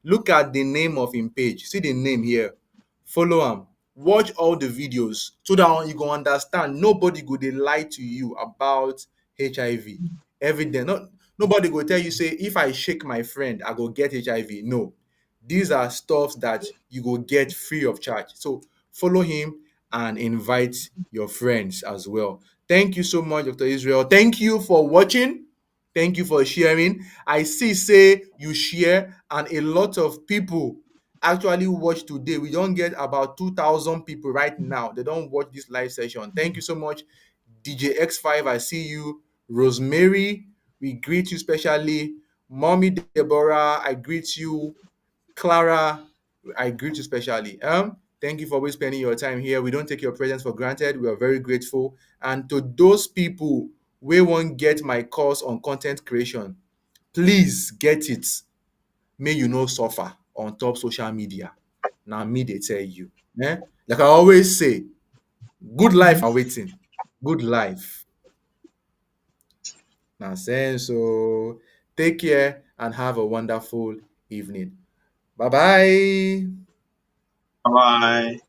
Look at the name of him page. See the name here. Follow him. watch all the videos so that you go understand. Nobody go dey lie to you about HIV. Evidence. Nobody go tell you say if I shake my friend, I go get HIV. No. These are stuff that you go get free of charge. So follow him and invite your friends as well. Thank you so much, Dr. Israel. Thank you for watching. Thank you for sharing. I see say you share and a lot of people actually watch today. We don't get about 2,000 people right now. They don't watch this live session. Thank you so much, DJ X5. I see you. Rosemary, we greet you specially. Mommy Deborah, I greet you. Clara, I greet you specially. Thank you for always spending your time here. We don't take your presence for granted. We are very grateful. And to those people we won't get my course on content creation, please get it. May you no suffer on top social media. Now me they tell you. Like I always say, good life are waiting. Good life. Now saying so. Take care and have a wonderful evening. Bye bye. Bye.